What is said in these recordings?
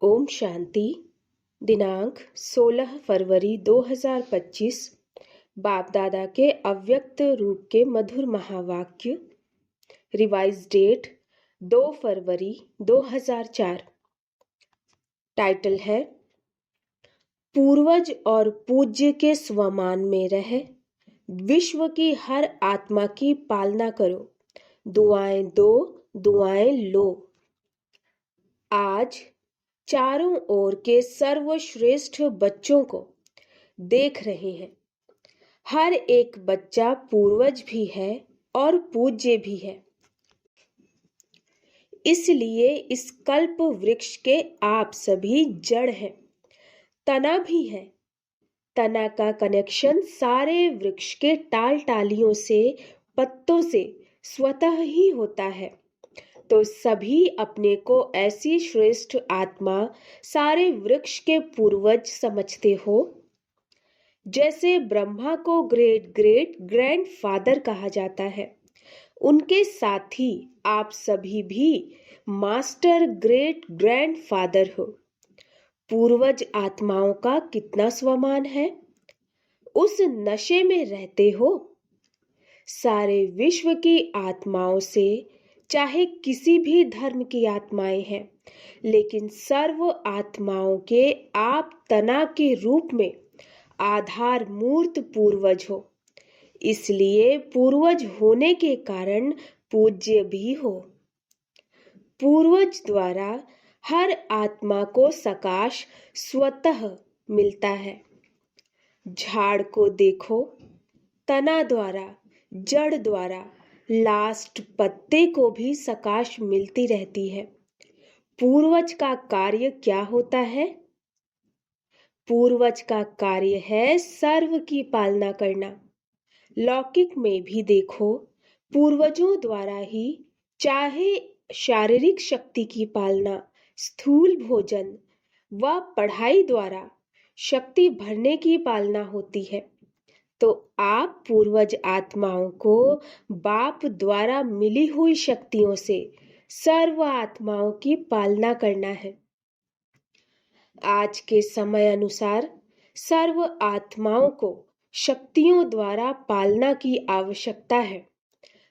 ओम शांति। दिनांक 16 फरवरी 2025। बाप दादा के अव्यक्त रूप के मधुर महावाक्य। रिवाइज डेट 2 फरवरी 2004। टाइटल है पूर्वज और पूज्य के स्वमान में रह विश्व की हर आत्मा की पालना करो, दुआएं दो दुआएं लो। आज चारों ओर के सर्वश्रेष्ठ बच्चों को देख रहे हैं। हर एक बच्चा पूर्वज भी है और पूज्य भी है। इसलिए इस कल्प वृक्ष के आप सभी जड़ हैं, तना भी है। तना का कनेक्शन सारे वृक्ष के टाल टालियों से, पत्तों से स्वतः ही होता है। तो सभी अपने को ऐसी श्रेष्ठ आत्मा, सारे वृक्ष के पूर्वज समझते हो। जैसे ब्रह्मा को ग्रेट ग्रेट ग्रैंडफादर कहा जाता है, उनके साथ ही आप सभी भी मास्टर ग्रेट ग्रैंडफादर हो। पूर्वज आत्माओं का कितना स्वमान है, उस नशे में रहते हो। सारे विश्व की आत्माओं से, चाहे किसी भी धर्म की आत्माएं हैं, लेकिन सर्व आत्माओं के आप तना के रूप में आधार मूर्त पूर्वज हो। इसलिए पूर्वज होने के कारण पूज्य भी हो। पूर्वज द्वारा हर आत्मा को सकाश स्वतः मिलता है। झाड़ को देखो, तना द्वारा, जड़ द्वारा लास्ट पत्ते को भी सकाश मिलती रहती है। पूर्वज का कार्य क्या होता है? पूर्वज का कार्य है सर्व की पालना करना। लौकिक में भी देखो, पूर्वजों द्वारा ही चाहे शारीरिक शक्ति की पालना, स्थूल भोजन व पढ़ाई द्वारा शक्ति भरने की पालना होती है। तो आप पूर्वज आत्माओं को बाप द्वारा मिली हुई शक्तियों से सर्व आत्माओं की पालना करना है। आज के समय अनुसार सर्व आत्माओं को शक्तियों द्वारा पालना की आवश्यकता है।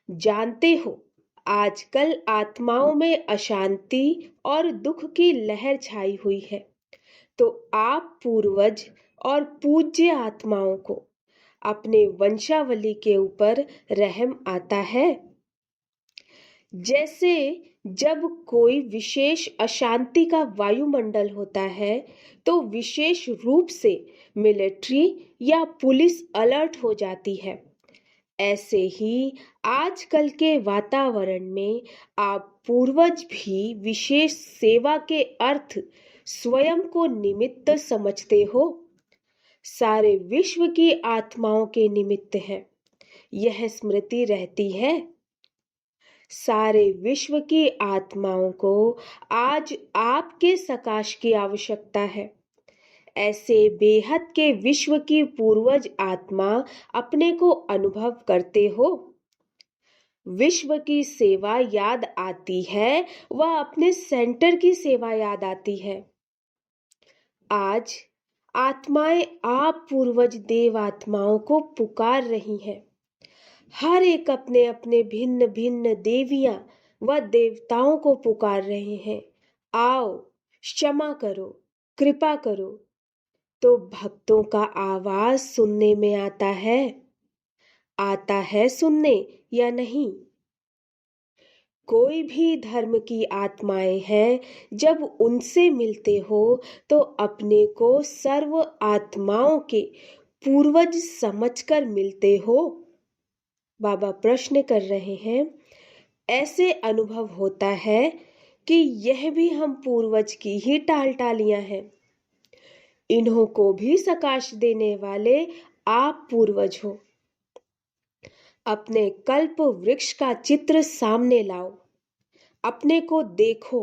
जानते हो, आजकल आत्माओं में अशांति और दुख की लहर छाई हुई है। तो आप पूर्वज और पूज्य आत्माओं को अपने वंशावली के ऊपर रहम आता है। जैसे जब कोई विशेष अशांति का वायुमंडल होता है, तो विशेष रूप से मिलिट्री या पुलिस अलर्ट हो जाती है। ऐसे ही आजकल के वातावरण में आप पूर्वज भी विशेष सेवा के अर्थ स्वयं को निमित्त समझते हो। सारे विश्व की आत्माओं के निमित्त है, यह स्मृति रहती है। सारे विश्व की आत्माओं को आज आपके सकाश की आवश्यकता है। ऐसे बेहद के विश्व की पूर्वज आत्मा अपने को अनुभव करते हो। विश्व की सेवा याद आती है, वह अपने सेंटर की सेवा याद आती है। आज आत्माएं आप पूर्वज देव आत्माओं को पुकार रही हैं। हर एक अपने अपने भिन्न भिन्न देवियां व देवताओं को पुकार रहे हैं। आओ, क्षमा करो, कृपा करो। तो भक्तों का आवाज सुनने में आता है सुनने या नहीं? कोई भी धर्म की आत्माएं हैं, जब उनसे मिलते हो तो अपने को सर्व आत्माओं के पूर्वज समझकर मिलते हो। बाबा प्रश्न कर रहे हैं, ऐसे अनुभव होता है कि यह भी हम पूर्वज की ही टाल टालियां हैं। इन्हों को भी सकाश देने वाले आप पूर्वज हो। अपने कल्प वृक्ष का चित्र सामने लाओ, अपने को देखो,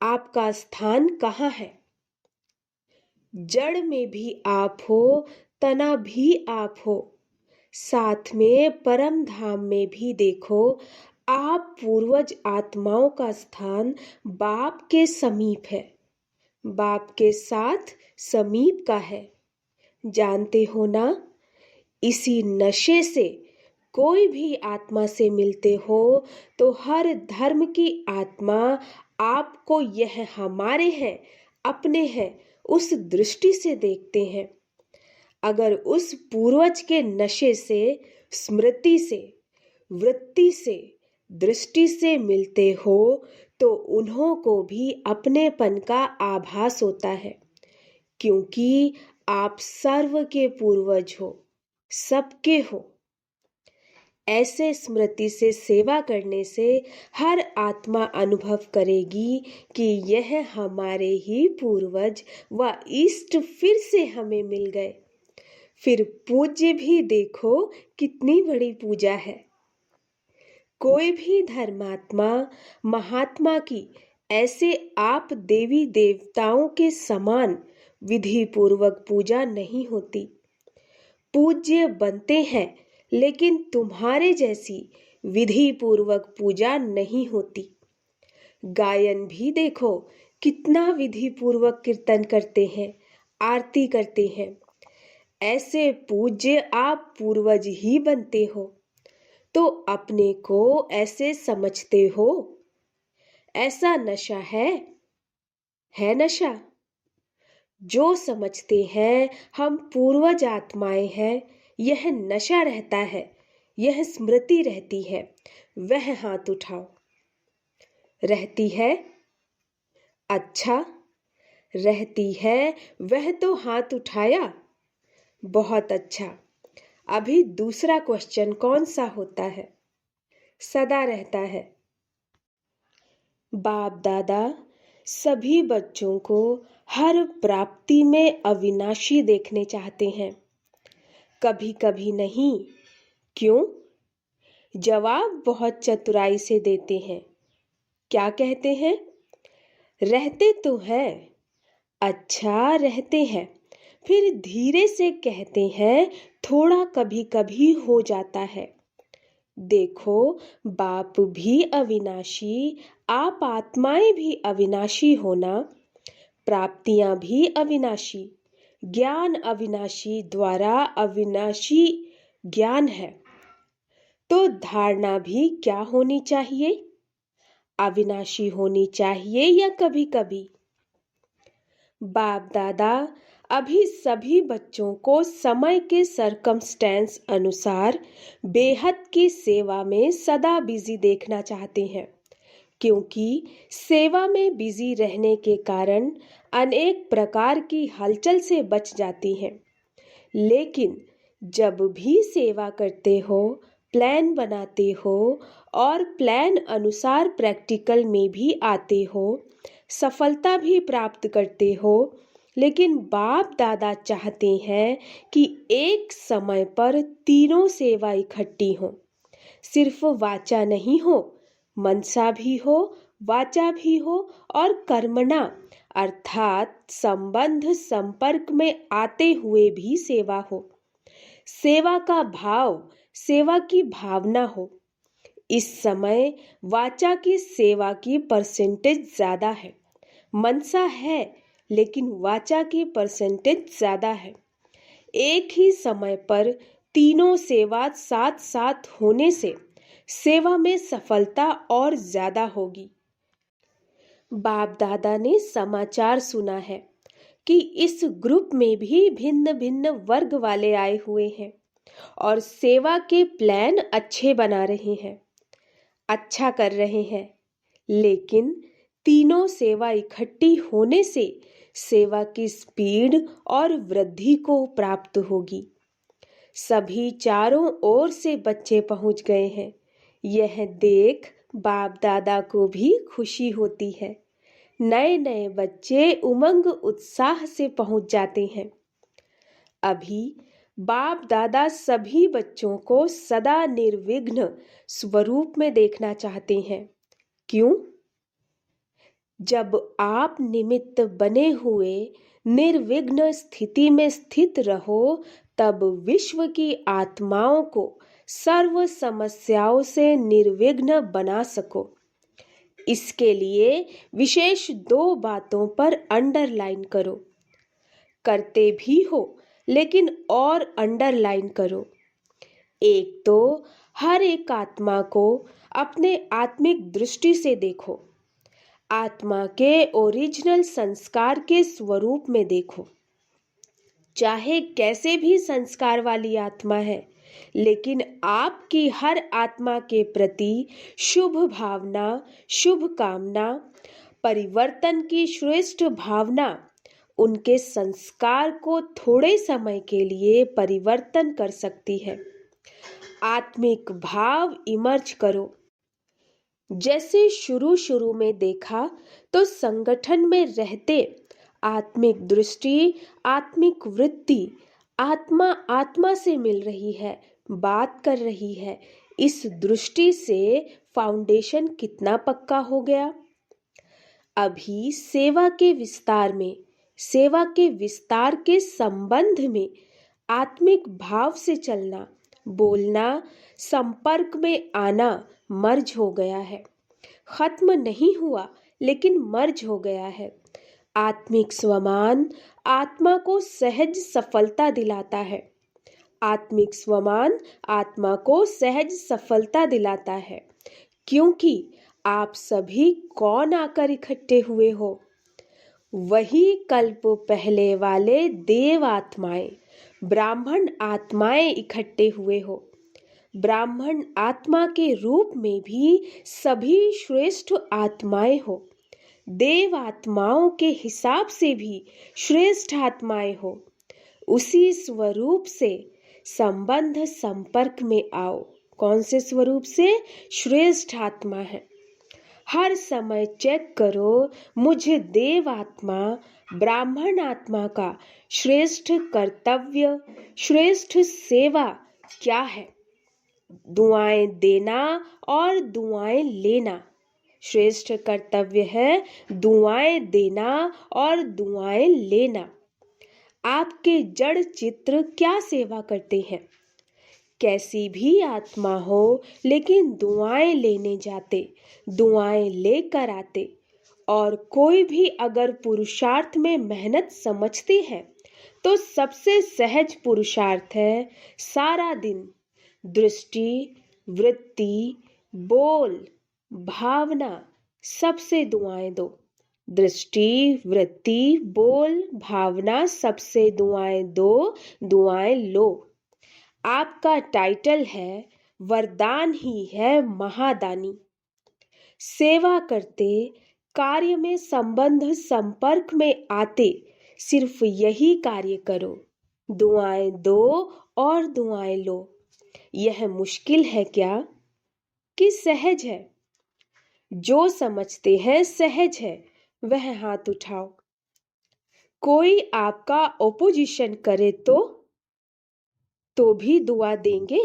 आपका स्थान कहाँ है। जड़ में भी आप हो, तना भी आप हो। साथ में परम धाम में भी देखो, आप पूर्वज आत्माओं का स्थान बाप के समीप है। बाप के साथ समीप का है। जानते हो ना, इसी नशे से कोई भी आत्मा से मिलते हो तो हर धर्म की आत्मा आपको यह हमारे हैं, अपने हैं, उस दृष्टि से देखते हैं। अगर उस पूर्वज के नशे से, स्मृति से, वृत्ति से, दृष्टि से मिलते हो तो उन्हों को भी अपनेपन का आभास होता है, क्योंकि आप सर्व के पूर्वज हो, सबके हो। ऐसे स्मृति से सेवा करने से हर आत्मा अनुभव करेगी कि यह हमारे ही पूर्वज व इष्ट फिर से हमें मिल गए। फिर पूज्य भी देखो कितनी बड़ी पूजा है। कोई भी धर्मात्मा, महात्मा की ऐसे आप देवी देवताओं के समान विधि पूर्वक पूजा नहीं होती। पूज्य बनते हैं, लेकिन तुम्हारे जैसी विधि पूर्वक पूजा नहीं होती। गायन भी देखो कितना विधि पूर्वक कीर्तन करते हैं, आरती करते हैं। ऐसे पूज्य आप पूर्वज ही बनते हो, तो अपने को ऐसे समझते हो। ऐसा नशा है नशा। जो समझते हैं हम पूर्वज आत्माएं हैं, यह नशा रहता है, यह स्मृति रहती है। वह हाथ उठाओ। रहती है? अच्छा, रहती है वह तो हाथ उठाया। बहुत अच्छा। अभी दूसरा क्वेश्चन कौन सा होता है? सदा रहता है। बाप दादा सभी बच्चों को हर प्राप्ति में अविनाशी देखने चाहते हैं, कभी कभी नहीं। क्यों? जवाब बहुत चतुराई से देते हैं। क्या कहते हैं? रहते तो है। अच्छा, रहते हैं। फिर धीरे से कहते हैं थोड़ा कभी कभी हो जाता है। देखो, बाप भी अविनाशी, आप आत्माएं भी अविनाशी होना, प्राप्तियां भी अविनाशी, ज्ञान अविनाशी द्वारा अविनाशी ज्ञान है। तो धारणा भी क्या होनी चाहिए? अविनाशी होनी चाहिए या कभी कभी? बाप दादा अभी सभी बच्चों को समय के सरकमस्टेंस अनुसार बेहद की सेवा में सदा बिजी देखना चाहते हैं, क्योंकि सेवा में बिजी रहने के कारण अनेक प्रकार की हलचल से बच जाती हैं। लेकिन जब भी सेवा करते हो, प्लान बनाते हो और प्लान अनुसार प्रैक्टिकल में भी आते हो, सफलता भी प्राप्त करते हो, लेकिन बाप दादा चाहते हैं कि एक समय पर तीनों सेवा इकट्ठी हो। सिर्फ वाचा नहीं हो, मनसा भी हो, वाचा भी हो और कर्मणा अर्थात संबंध संपर्क में आते हुए भी सेवा हो। सेवा का भाव, सेवा की भावना हो। इस समय वाचा की सेवा की परसेंटेज ज्यादा है। मनसा है, लेकिन वाचा की परसेंटेज ज्यादा है। एक ही समय पर तीनों सेवा साथ साथ होने से सेवा में सफलता और ज्यादा होगी। बाप दादा ने समाचार सुना है कि इस ग्रुप में भी भिन्न भिन्न वर्ग वाले आए हुए हैं और सेवा के प्लान अच्छे बना रहे हैं, अच्छा कर रहे हैं। लेकिन तीनों सेवा इकट्ठी होने से सेवा की स्पीड और वृद्धि को प्राप्त होगी। सभी चारों ओर से बच्चे पहुंच गए हैं। यह देख बाप दादा को भी खुशी होती है। नए नए बच्चे उमंग उत्साह से पहुंच जाते हैं। अभी बाप दादा सभी बच्चों को सदा निर्विघ्न स्वरूप में देखना चाहते हैं। क्यों? जब आप निमित्त बने हुए निर्विघ्न स्थिति में स्थित रहो, तब विश्व की आत्माओं को सर्व समस्याओं से निर्विघ्न बना सको। इसके लिए विशेष 2 बातों पर अंडरलाइन करो। करते भी हो लेकिन और अंडरलाइन करो। एक तो हर एक आत्मा को अपने आत्मिक दृष्टि से देखो। आत्मा के ओरिजिनल संस्कार के स्वरूप में देखो। चाहे कैसे भी संस्कार वाली आत्मा है, लेकिन आपकी हर आत्मा के प्रति शुभ भावना, शुभ कामना, परिवर्तन की श्रेष्ठ भावना उनके संस्कार को थोड़े समय के लिए परिवर्तन कर सकती है। आत्मिक भाव इमर्ज करो। जैसे शुरू में देखा तो संगठन में रहते आत्मिक दृष्टि, आत्मिक वृत्ति, आत्मा आत्मा से मिल रही है, बात कर रही है। इस दृष्टि से फाउंडेशन कितना पक्का हो गया। अभी सेवा के विस्तार में, सेवा के विस्तार के संबंध में आत्मिक भाव से चलना, बोलना, संपर्क में आना मर्ज हो गया है। खत्म नहीं हुआ लेकिन मर्ज हो गया है। आत्मिक स्वमान आत्मा को सहज सफलता दिलाता है। आत्मिक स्वमान आत्मा को सहज सफलता दिलाता है, क्योंकि आप सभी कौन आकर इकट्ठे हुए हो? वही कल्प पहले वाले देव आत्माएं, ब्राह्मण आत्माएं इकट्ठे हुए हो। ब्राह्मण आत्मा के रूप में भी सभी श्रेष्ठ आत्माएं हो। देव आत्माओं के हिसाब से भी श्रेष्ठ आत्माएं हो। उसी स्वरूप से संबंध संपर्क में आओ। कौन से स्वरूप से? श्रेष्ठ आत्मा है। हर समय चेक करो, मुझे देव आत्मा, ब्राह्मण आत्मा का श्रेष्ठ कर्तव्य, श्रेष्ठ सेवा क्या है? दुआएं देना और दुआएं लेना। श्रेष्ठ कर्तव्य है दुआएं देना और दुआएं लेना। आपके जड़ चित्र क्या सेवा करते हैं? कैसी भी आत्मा हो, लेकिन दुआएं लेने जाते, दुआएं लेकर आते। और कोई भी अगर पुरुषार्थ में मेहनत समझते हैं तो सबसे सहज पुरुषार्थ है सारा दिन दृष्टि, वृत्ति, बोल, भावना सबसे दुआएं दो। दृष्टि, वृत्ति, बोल, भावना सबसे दुआएं दो, दुआएं लो। आपका टाइटल है, वरदान ही है महादानी। सेवा करते, कार्य में संबंध संपर्क में आते सिर्फ यही कार्य करो। दुआएं दो और दुआएं लो। यह मुश्किल है क्या कि सहज है? जो समझते हैं सहज है वह हाथ उठाओ। कोई आपका ओपोजिशन करे तो भी दुआ देंगे?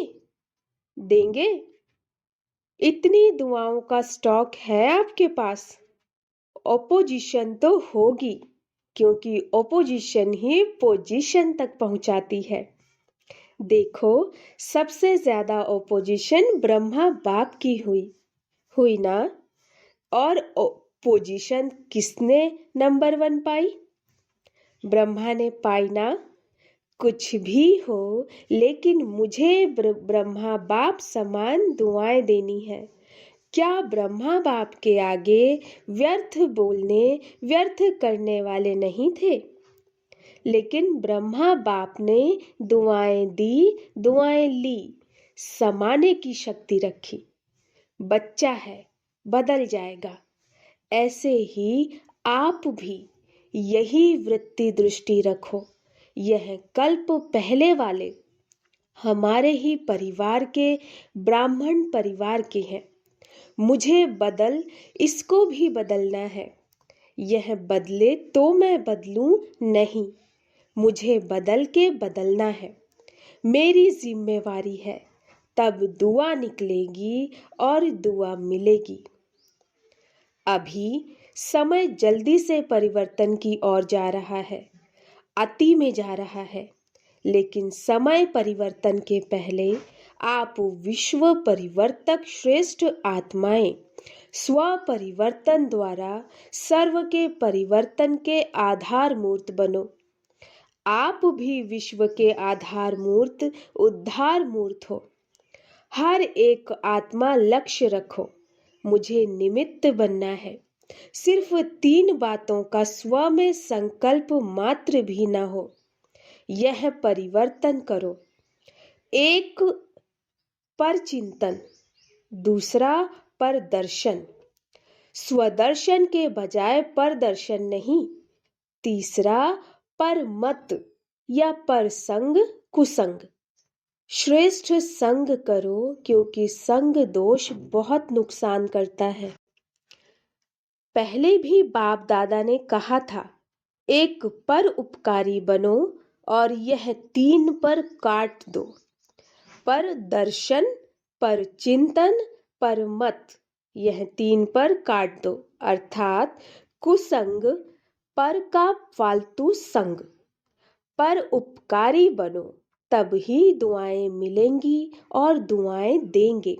देंगे? इतनी दुआओं का स्टॉक है आपके पास? ओपोजिशन तो होगी, क्योंकि ओपोजिशन ही पोजीशन तक पहुंचाती है। देखो, सबसे ज्यादा ओपोजिशन ब्रह्मा बाप की हुई ना? और पोजीशन किसने नंबर 1 पाई? ब्रह्मा ने पाई ना? कुछ भी हो, लेकिन मुझे ब्रह्मा बाप समान दुआएं देनी है। क्या ब्रह्मा बाप के आगे व्यर्थ बोलने, व्यर्थ करने वाले नहीं थे? लेकिन ब्रह्मा बाप ने दुआएं दी, दुआएं ली, समाने की शक्ति रखी। बच्चा है, बदल जाएगा। ऐसे ही आप भी यही वृत्ति दृष्टि रखो। यह कल्प पहले वाले हमारे ही परिवार के, ब्राह्मण परिवार के हैं। मुझे बदल, इसको भी बदलना है। यह बदले तो मैं बदलूं नहीं, मुझे बदल के बदलना है। मेरी जिम्मेवारी है, तब दुआ निकलेगी और दुआ मिलेगी। अभी समय जल्दी से परिवर्तन की ओर जा रहा है, अति में जा रहा है। लेकिन समय परिवर्तन के पहले आप विश्व परिवर्तक श्रेष्ठ आत्माएं, स्व परिवर्तन द्वारा सर्व के परिवर्तन के आधार मूर्त बनो। आप भी विश्व के आधार मूर्त उद्धार मूर्त हो। हर एक आत्मा लक्ष्य रखो, मुझे निमित्त बनना है। सिर्फ 3 बातों का स्व में संकल्प मात्र भी न हो, यह परिवर्तन करो। एक पर चिंतन, दूसरा पर दर्शन, स्वदर्शन के बजाय परदर्शन नहीं। तीसरा पर मत या पर संग कुसंग। श्रेष्ठ संग करो, क्योंकि संग दोष बहुत नुकसान करता है। पहले भी बाप दादा ने कहा था, एक पर उपकारी बनो और यह 3 पर काट दो। पर दर्शन, पर चिंतन, पर मत, यह 3 पर काट दो। अर्थात कुसंग, पर का फालतू संग। पर उपकारी बनो, तब ही दुआएं मिलेंगी और दुआएं देंगे।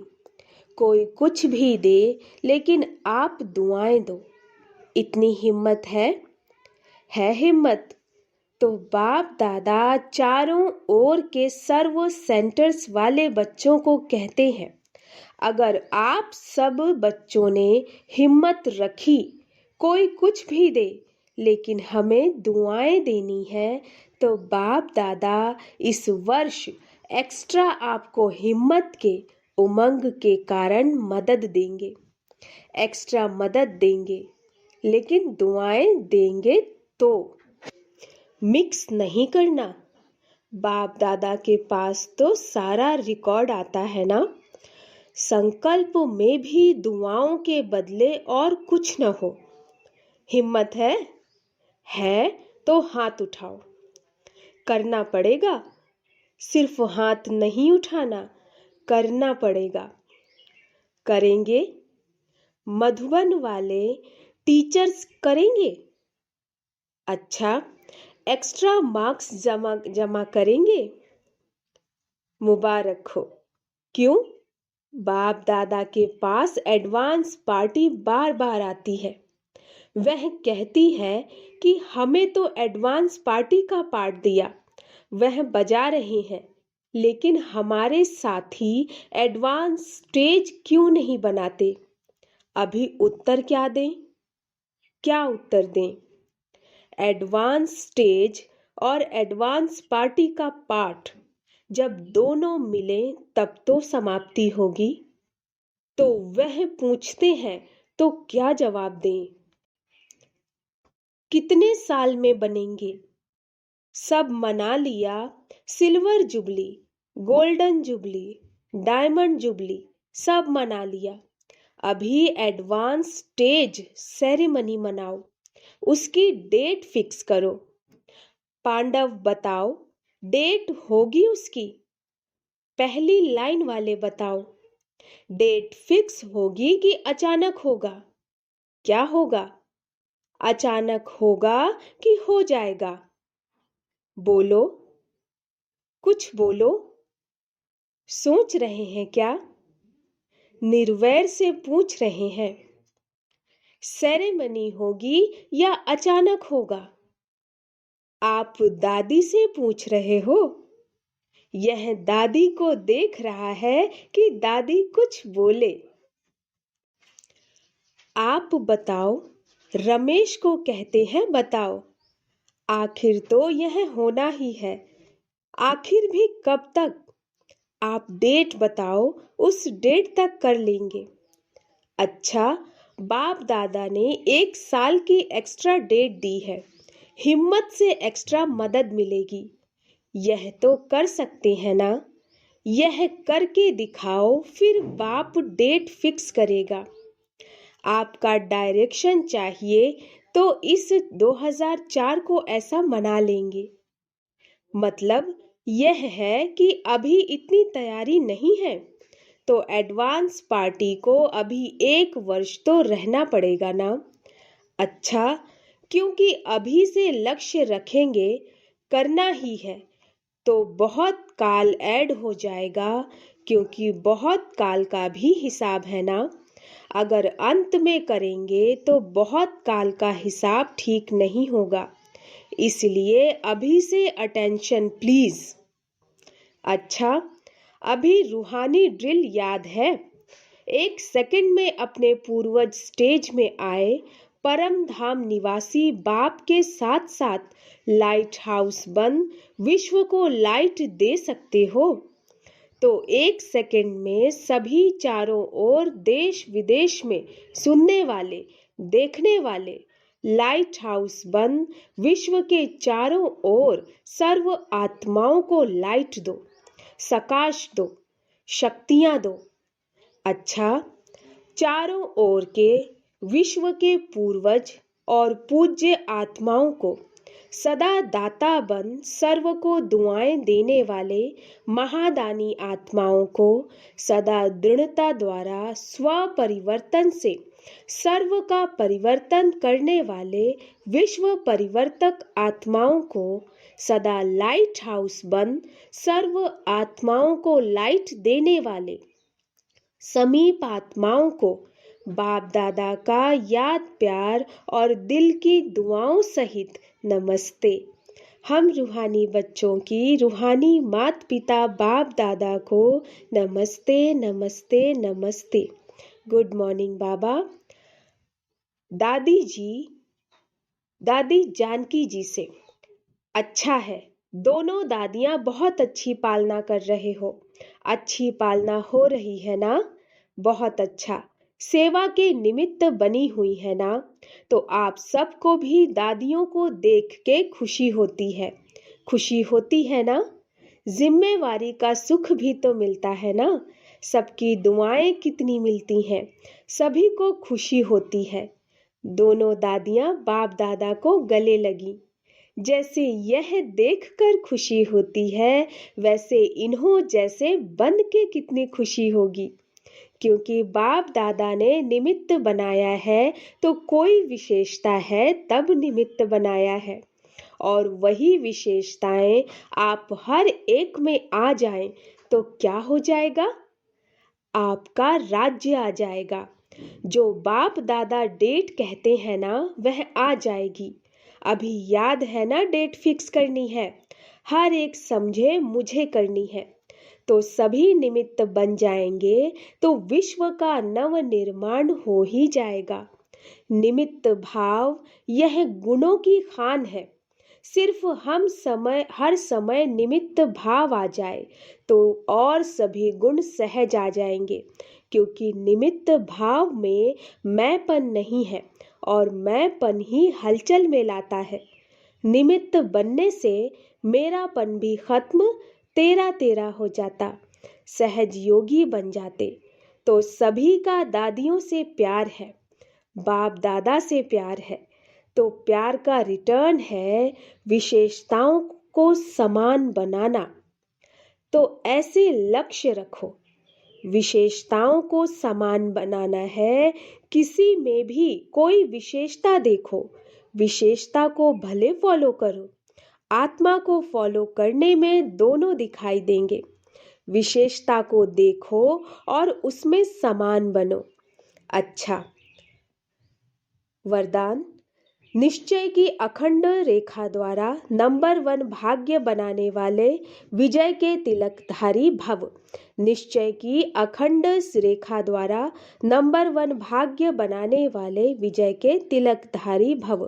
कोई कुछ भी दे, लेकिन आप दुआएं दो। इतनी हिम्मत है हिम्मत। तो बाप दादा चारों ओर के सर्व सेंटर्स वाले बच्चों को कहते हैं, अगर आप सब बच्चों ने हिम्मत रखी, कोई कुछ भी दे, लेकिन हमें दुआएं देनी है, तो बाप दादा इस वर्ष एक्स्ट्रा आपको हिम्मत के उमंग के कारण मदद देंगे, एक्स्ट्रा मदद देंगे, लेकिन दुआएं देंगे तो मिक्स नहीं करना। बाप दादा के पास तो सारा रिकॉर्ड आता है ना। संकल्प में भी दुआओं के बदले और कुछ न हो। हिम्मत है तो हाथ उठाओ। करना पड़ेगा, सिर्फ हाथ नहीं उठाना, करना पड़ेगा। करेंगे? मधुबन वाले टीचर्स करेंगे? अच्छा, एक्स्ट्रा मार्क्स जमा करेंगे? मुबारक हो। क्यों? बाप दादा के पास एडवांस पार्टी बार बार आती है। वह कहती है कि हमें तो एडवांस पार्टी का पार्ट दिया, वह बजा रहे हैं, लेकिन हमारे साथी एडवांस स्टेज क्यों नहीं बनाते? अभी उत्तर क्या दें? क्या उत्तर दें? एडवांस स्टेज और एडवांस पार्टी का पार्ट जब दोनों मिले तब तो समाप्ति होगी। तो वह पूछते हैं, तो क्या जवाब दें? कितने साल में बनेंगे? सब मना लिया, silver jubilee, golden jubilee, diamond jubilee, सब मना लिया। अभी एडवांस स्टेज सेरेमनी मनाओ, उसकी डेट फिक्स करो। पांडव बताओ, डेट होगी उसकी? पहली लाइन वाले बताओ, डेट फिक्स होगी कि अचानक होगा? क्या होगा? अचानक होगा कि हो जाएगा? बोलो, कुछ बोलो। सोच रहे हैं क्या? निर्वैर से पूछ रहे हैं। सेरेमनी होगी या अचानक होगा? आप दादी से पूछ रहे हो? यह दादी को देख रहा है कि दादी कुछ बोले। आप बताओ, रमेश को कहते हैं बताओ। आखिर तो यह होना ही है, आखिर भी कब तक? आप डेट बताओ, उस डेट तक कर लेंगे। अच्छा, बाप दादा ने 1 साल की एक्स्ट्रा डेट दी है, हिम्मत से एक्स्ट्रा मदद मिलेगी। यह तो कर सकते हैं ना? यह करके दिखाओ, फिर बाप डेट फिक्स करेगा। आपका डायरेक्शन चाहिए तो इस 2004 को ऐसा मना लेंगे। मतलब यह है कि अभी इतनी तैयारी नहीं है, तो एडवांस पार्टी को अभी 1 वर्ष तो रहना पड़ेगा ना। अच्छा, क्योंकि अभी से लक्ष्य रखेंगे, करना ही है, तो बहुत काल ऐड हो जाएगा, क्योंकि बहुत काल का भी हिसाब है ना। अगर अंत में करेंगे तो बहुत काल का हिसाब ठीक नहीं होगा। इसलिए अभी से अटेंशन प्लीज। अच्छा, अभी रूहानी ड्रिल याद है? 1 सेकंड में अपने पूर्वज स्टेज में आए परम धाम निवासी बाप के साथ साथ लाइट हाउस बन विश्व को लाइट दे सकते हो। तो 1 सेकंड में सभी चारों ओर देश विदेश में सुनने वाले, देखने वाले लाइट हाउस बन विश्व के चारों ओर सर्व आत्माओं को लाइट दो, सकाश दो, शक्तियां दो। अच्छा, चारों ओर के विश्व के पूर्वज और पूज्य आत्माओं को सदा दाता बन सर्व को दुआएं देने वाले महादानी आत्माओं को सदा दृढ़ता द्वारा स्व परिवर्तन से सर्व का परिवर्तन करने वाले विश्व परिवर्तक आत्माओं को सदा लाइट हाउस बन सर्व आत्माओं को लाइट देने वाले समीप आत्माओं को बाप दादा का याद प्यार और दिल की दुआओं सहित नमस्ते। हम रूहानी बच्चों की रूहानी माता पिता बाप दादा को नमस्ते नमस्ते नमस्ते। गुड मॉर्निंग बाबा। दादी जानकी जी से, अच्छा है, दोनों दादियां बहुत अच्छी पालना कर रहे हो। अच्छी पालना हो रही है ना? बहुत अच्छा। सेवा के निमित्त बनी हुई है ना? तो आप सबको भी दादियों को देख के खुशी होती है। खुशी होती है ना? जिम्मेवारी का सुख भी तो मिलता है ना? सबकी दुआएं कितनी मिलती हैं, सभी को खुशी होती है। दोनों दादियां बाप दादा को गले लगी। जैसे यह देखकर खुशी होती है, वैसे इन्हों जैसे बन के कितनी खुशी होगी। क्योंकि बाप दादा ने निमित्त बनाया है, तो कोई विशेषता है तब निमित्त बनाया है। और वही विशेषताएं आप हर एक में आ जाएं तो क्या हो जाएगा? आपका राज्य आ जाएगा। जो बाप दादा डेट कहते हैं ना, वह आ जाएगी। अभी याद है ना, डेट फिक्स करनी है। हर एक समझे मुझे करनी है। तो सभी निमित्त बन जाएंगे तो विश्व का नव निर्माण हो ही जाएगा। निमित्त भाव यह गुणों की खान है। सिर्फ हर समय निमित्त भाव आ जाए तो और सभी गुण सहज आ जाएंगे। क्योंकि निमित्त भाव में मैंपन नहीं है और मैंपन ही हलचल में लाता है। निमित्त बनने से मेरापन भी खत्म, तेरा तेरा हो जाता, सहज योगी बन जाते। तो सभी का दादियों से प्यार है, बाप दादा से प्यार है। तो प्यार का रिटर्न है विशेषताओं को समान बनाना। तो ऐसे लक्ष्य रखो, विशेषताओं को समान बनाना है। किसी में भी कोई विशेषता देखो, विशेषता को भले फॉलो करो। आत्मा को फॉलो करने में दोनों दिखाई देंगे। विशेषता को देखो और उसमें समान बनो। अच्छा, वरदान। निश्चय की अखंड रेखा द्वारा नंबर 1 भाग्य बनाने वाले विजय के तिलकधारी भव। निश्चय की अखंड रेखा द्वारा नंबर 1 भाग्य बनाने वाले विजय के तिलकधारी भव।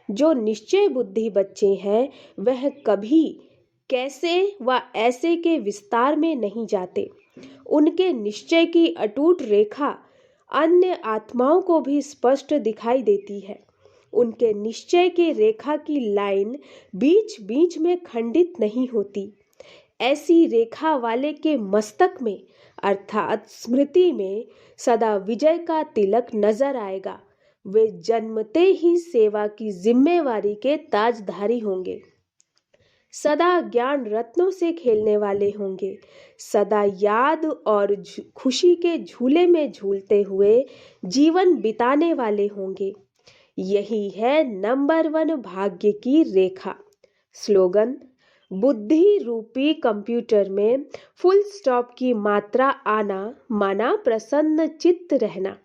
जो निश्चय बुद्धि बच्चे हैं, वह कभी कैसे व ऐसे के विस्तार में नहीं जाते। उनके निश्चय की अटूट रेखा अन्य आत्माओं को भी स्पष्ट दिखाई देती है। उनके निश्चय की रेखा की लाइन बीच बीच में खंडित नहीं होती। ऐसी रेखा वाले के मस्तक में अर्थात स्मृति में सदा विजय का तिलक नजर आएगा। वे जन्मते ही सेवा की जिम्मेवारी के ताजधारी होंगे। सदा ज्ञान रत्नों से खेलने वाले होंगे। सदा याद और खुशी के झूले में झूलते हुए जीवन बिताने वाले होंगे। यही है नंबर 1 भाग्य की रेखा। स्लोगन। बुद्धि रूपी कंप्यूटर में फुल स्टॉप की मात्रा आना माना प्रसन्न चित्त रहना।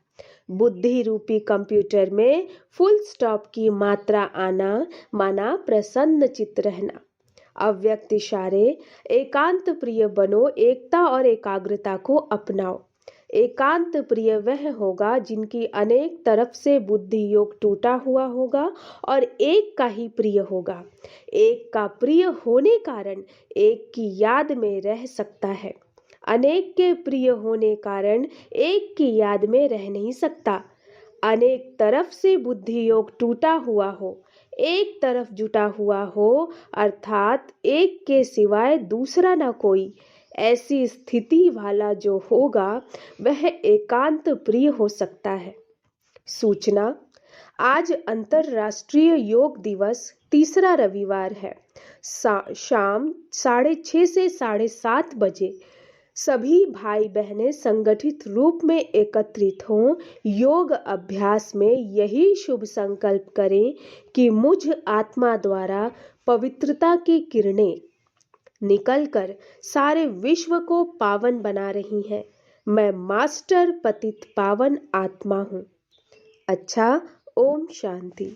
बुद्धि रूपी कंप्यूटर में फुल स्टॉप की मात्रा आना माना प्रसन्न चित्त रहना। अव्यक्त इशारे एकांत प्रिय बनो, एकता और एकाग्रता को अपनाओ। एकांत प्रिय वह होगा जिनकी अनेक तरफ से बुद्धि योग टूटा हुआ होगा और एक का ही प्रिय होगा। एक का प्रिय होने कारण एक की याद में रह सकता है, अनेक के प्रिय होने कारण एक की याद में रह नहीं सकता। अनेक तरफ से बुद्धि योग टूटा हुआ हो, एक तरफ जुटा हुआ हो, अर्थात एक के सिवाय दूसरा न कोई, ऐसी स्थिति वाला जो होगा वह एकांत प्रिय हो सकता है। सूचना, आज अंतरराष्ट्रीय योग दिवस, तीसरा रविवार है। शाम 6:30 से 7:30 बजे सभी भाई बहनें संगठित रूप में एकत्रित हों। योग अभ्यास में यही शुभ संकल्प करें कि मुझ आत्मा द्वारा पवित्रता की किरणें निकलकर सारे विश्व को पावन बना रही हैं। मैं मास्टर पतित पावन आत्मा हूँ। अच्छा, ओम शांति।